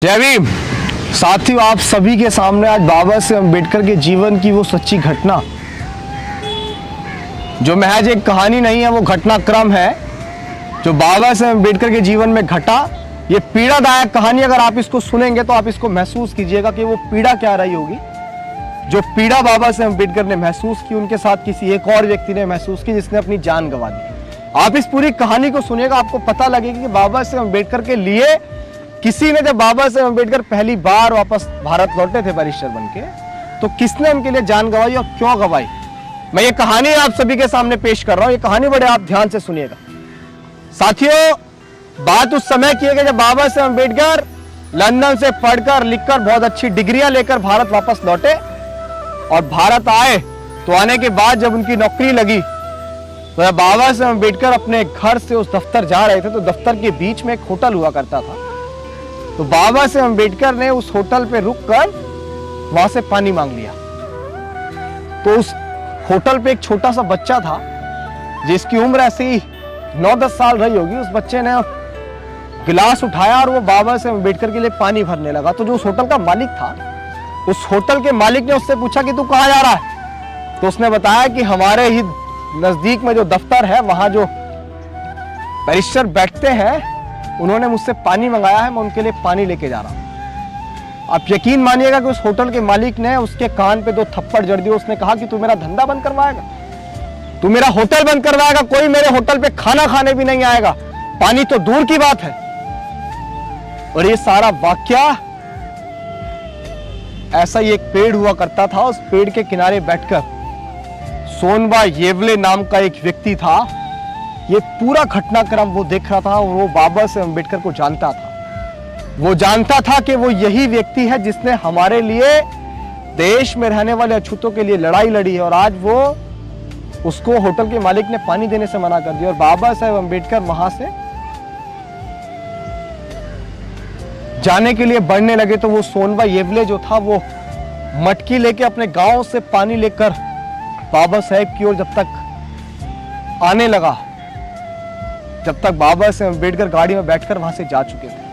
जय भीम। साथियों, आप सभी के सामने आज बाबा साहेब अम्बेडकर के जीवन की वो सच्ची घटना, जो महज एक कहानी नहीं है, वो घटनाक्रम है जो बाबा साहेब अम्बेडकर के जीवन में घटा। ये पीड़ादायक कहानी, अगर आप इसको सुनेंगे तो आप इसको महसूस कीजिएगा कि वो पीड़ा क्या रही होगी जो पीड़ा बाबा साहेब अम्बेडकर ने महसूस की, उनके साथ किसी एक और व्यक्ति ने महसूस की जिसने अपनी जान गंवा दी। आप इस पूरी कहानी को सुनिएगा, आपको पता लगेगा कि बाबा साहेब अम्बेडकर के लिए किसी ने, जब बाबा साहेब अम्बेडकर पहली बार वापस भारत लौटे थे बैरिस्टर बनके, तो किसने उनके लिए जान गंवाई और क्यों गंवाई। मैं ये कहानी आप सभी के सामने पेश कर रहा हूं। ये कहानी बड़े आप ध्यान से सुनिएगा। साथियों, बात उस समय की है कि जब बाबा साहेब अम्बेडकर लंदन से पढ़कर लिखकर बहुत अच्छी डिग्रियां लेकर भारत वापस लौटे और भारत आए, तो आने के बाद जब उनकी नौकरी लगी, तो जब बाबा साहेब अम्बेडकर अपने घर से उस दफ्तर जा रहे थे, तो दफ्तर के बीच में एक होटल हुआ करता था। तो बाबा साहेब अम्बेडकर ने उस होटल पे रुककर वहां से पानी मांग लिया। तो उस होटल पे एक छोटा सा बच्चा था जिसकी उम्र ऐसे ही 9-10 साल रही होगी। उस बच्चे ने गिलास उठाया और वो बाबा साहेब अम्बेडकर के लिए पानी भरने लगा। तो जो उस होटल का मालिक था, उस होटल के मालिक ने उससे पूछा कि तू कहाँ जा रहा है। तो उसने बताया कि हमारे ही नजदीक में जो दफ्तर है, वहां जो बैरिस्टर बैठते हैं, उन्होंने मुझसे पानी मंगाया है, मैं उनके लिए पानी लेके जा रहा हूं। आप यकीन मानिएगा कि उस होटल के मालिक ने उसके कान पे 2 थप्पड़ जड़ दिए। उसने कहा कि तू मेरा धंधा बंद करवाएगा, तू मेरा होटल बंद करवाएगा, कोई मेरे होटल पे खाना खाने भी नहीं आएगा, पानी तो दूर की बात है। और ये सारा वाकया, ऐसा ही एक पेड़ हुआ करता था। उस पेड़ के किनारे बैठकर सोनबा येवले नाम का एक व्यक्ति था। ये पूरा घटनाक्रम वो देख रहा था और वो बाबा साहेब अम्बेडकर को जानता था। वो जानता था कि वो यही व्यक्ति है जिसने हमारे लिए, देश में रहने वाले अछूतों के लिए लड़ाई लड़ी है। और आज वो, उसको होटल के मालिक ने पानी देने से मना कर दिया। और बाबा साहेब अम्बेडकर वहां से जाने के लिए बढ़ने लगे, तो वो सोनबा येवले जो था, वो मटकी लेके अपने गांव से पानी लेकर बाबा साहेब की ओर जब तक आने लगा, जब तक बाबा साहेब अम्बेडकर गाड़ी में बैठकर वहां से जा चुके थे।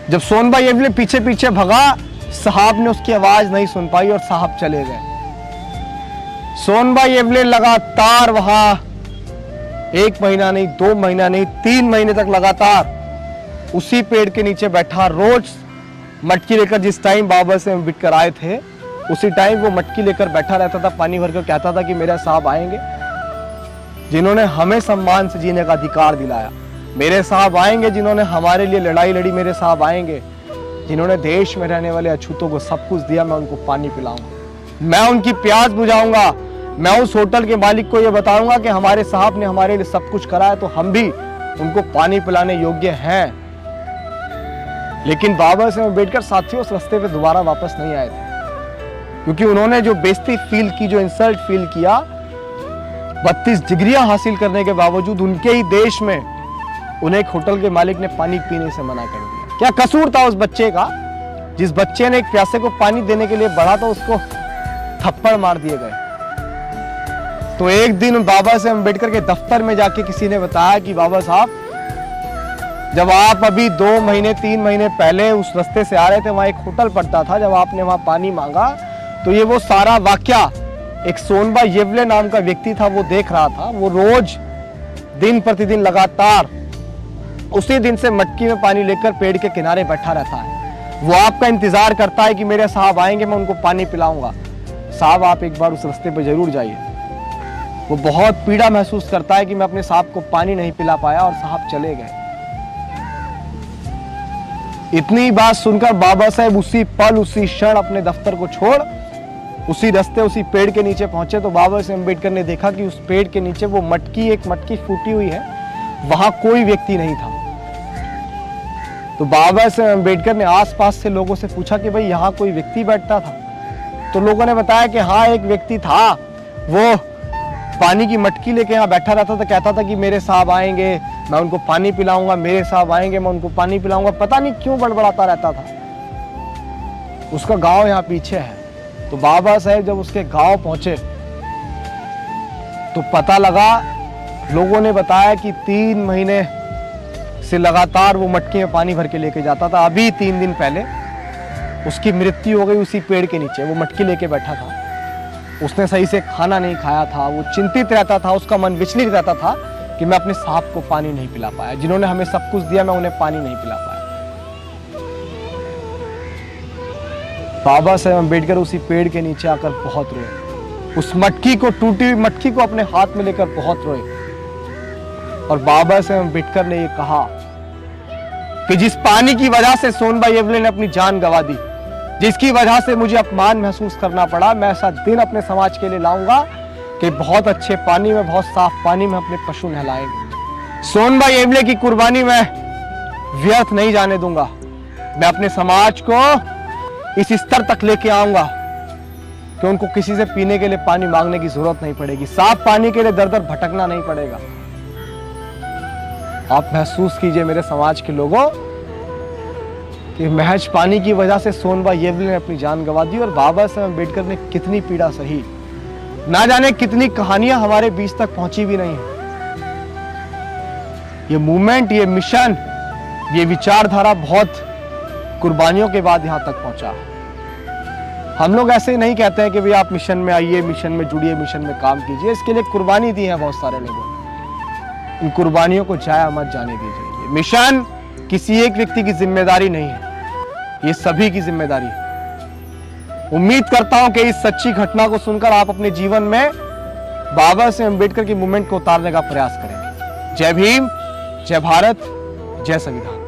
जब सोनबा येवले पीछे पीछे भगा, साहब ने उसकी आवाज नहीं सुन पाई और साहब चले गए। सोनबा येवले लगातार वहां 1 महीना नहीं, 2 महीना नहीं, 3 महीने तक लगातार उसी पेड़ के नीचे बैठा, रोज मटकी लेकर, जिस टाइम बाबा साहेब अम्बेडकर आए थे उसी टाइम वो मटकी लेकर बैठा रहता था, पानी भरकर कहता था कि मेरे साहब आएंगे जिन्होंने हमें सम्मान से जीने का अधिकार दिलाया, मेरे साहब आएंगे जिन्होंने हमारे लिए लड़ाई लड़ी, मेरे साहब आएंगे जिन्होंने देश में रहने वाले अछूतों को सब कुछ दिया, मैं उनको पानी पिलाऊंगा, मैं उनकी प्यास बुझाऊंगा, मैं उस होटल के मालिक को यह बताऊंगा कि हमारे साहब ने हमारे लिए सब कुछ करा है, तो हम भी उनको पानी पिलाने योग्य हैं। लेकिन बाबा साहेब अम्बेडकर साथियों उस रास्ते पे दोबारा वापस नहीं आए थे, क्योंकि उन्होंने जो बेइज्जती फील की, जो इंसल्ट फील किया, 32 डिग्रियां हासिल करने के बावजूद उनके ही देश में उन्हें एक होटल के मालिक ने पानी पीने से मना कर दिया। क्या कसूर था उस बच्चे का? जिस बच्चे ने एक प्यासे को पानी देने के लिए बढ़ा था, उसको थप्पड़ मार दिए गए। तो एक दिन बाबा साहेब अम्बेडकर के दफ्तर में जाके किसी ने बताया कि बाबा साहब, जब आप अभी 2 महीने 3 महीने पहले उस रास्ते से आ रहे थे, वहां एक होटल पड़ता था, जब आपने वहां पानी मांगा, तो ये वो सारा वाकया एक सोनबा येवले नाम का व्यक्ति था, वो देख रहा था। वो रोज दिन प्रतिदिन लगातार उसी दिन से मटकी में पानी लेकर पेड़ के किनारे बैठा रहता है। वो आपका इंतजार करता है कि मेरे साहब आएंगे, मैं उनको पानी पिलाऊंगा। साहब, आप एक बार उस रास्ते पे जरूर जाइए। वो बहुत पीड़ा महसूस करता है कि मैं अपने साहब को पानी नहीं पिला पाया और साहब चले गए। इतनी बात सुनकर बाबा साहेब उसी पल, उसी क्षण अपने दफ्तर को छोड़ उसी रास्ते, उसी पेड़ के नीचे पहुंचे। तो बाबा साहेब अम्बेडकर ने देखा कि उस पेड़ के नीचे वो मटकी, एक मटकी फूटी हुई है, वहां कोई व्यक्ति नहीं था। तो बाबा साहेब अम्बेडकर ने आसपास से लोगों से पूछा कि भाई यहाँ कोई व्यक्ति बैठता था? तो लोगों ने बताया कि हाँ, एक व्यक्ति था, वो पानी की मटकी लेके यहाँ बैठा रहता था, कहता था कि मेरे साहब आएंगे, मैं उनको पानी पिलाऊंगा, मेरे साहब आएंगे, मैं उनको पानी पिलाऊंगा। पता नहीं क्यों बड़बड़ाता रहता था। उसका गांव यहाँ पीछे है। तो बाबा साहेब जब उसके गांव पहुंचे तो पता लगा, लोगों ने बताया कि 3 महीने से लगातार वो मटकी में पानी भर के लेके जाता था। अभी 3 दिन पहले उसकी मृत्यु हो गई उसी पेड़ के नीचे। वो मटकी लेके बैठा था, उसने सही से खाना नहीं खाया था, वो चिंतित रहता था, उसका मन विचलित रहता था कि मैं अपने सांप को पानी नहीं पिला पाया, जिन्होंने हमें सब कुछ दिया मैं उन्हें पानी नहीं पिला पाया। बाबा साहेब अम्बेडकर उसी पेड़ के नीचे आकर बहुत रोए, उस मटकी को, टूटी हुई मटकी को अपने हाथ में लेकर बहुत रोए। और बाबा साहेब अम्बेडकर ने ये कहा कि जिस पानी की वजह से सोनभाई येवले ने अपनी जान गंवा दी, जिसकी वजह से मुझे अपमान महसूस करना पड़ा, मैं ऐसा दिन अपने समाज के लिए लाऊंगा कि बहुत अच्छे पानी में, बहुत साफ पानी में अपने पशु नहलाएंगे। सोनभाई येवले की कुर्बानी मैं व्यर्थ नहीं जाने दूंगा। मैं अपने समाज को इस स्तर तक लेके आऊंगा कि उनको किसी से पीने के लिए पानी मांगने की जरूरत नहीं पड़ेगी, साफ पानी के लिए दर दर भटकना नहीं पड़ेगा। आप महसूस कीजिए मेरे समाज के लोगों कि महज पानी की वजह से सोनभाई येवले ने अपनी जान गंवा दी और बाबा साहेब अम्बेडकर ने कितनी पीड़ा सही, ना जाने कितनी कहानियां हमारे बीच तक पहुंची भी नहीं है। ये मूवमेंट, ये मिशन, ये विचारधारा बहुत कुर्बानियों के बाद यहां तक पहुंचा। हम लोग ऐसे नहीं कहते हैं कि भाई आप मिशन में आइए, मिशन में जुड़िए, मिशन में काम कीजिए। इसके लिए कुर्बानी दी है बहुत सारे लोगों ने, इन कुर्बानियों को जाया मत जाने दीजिए। मिशन किसी एक व्यक्ति की जिम्मेदारी नहीं है, ये सभी की जिम्मेदारी है। उम्मीद करता हूं कि इस सच्ची घटना को सुनकर आप अपने जीवन में बाबा साहेब अम्बेडकर की मूवमेंट को उतारने का प्रयास करेंगे। जय भीम, जय भारत, जय संविधान।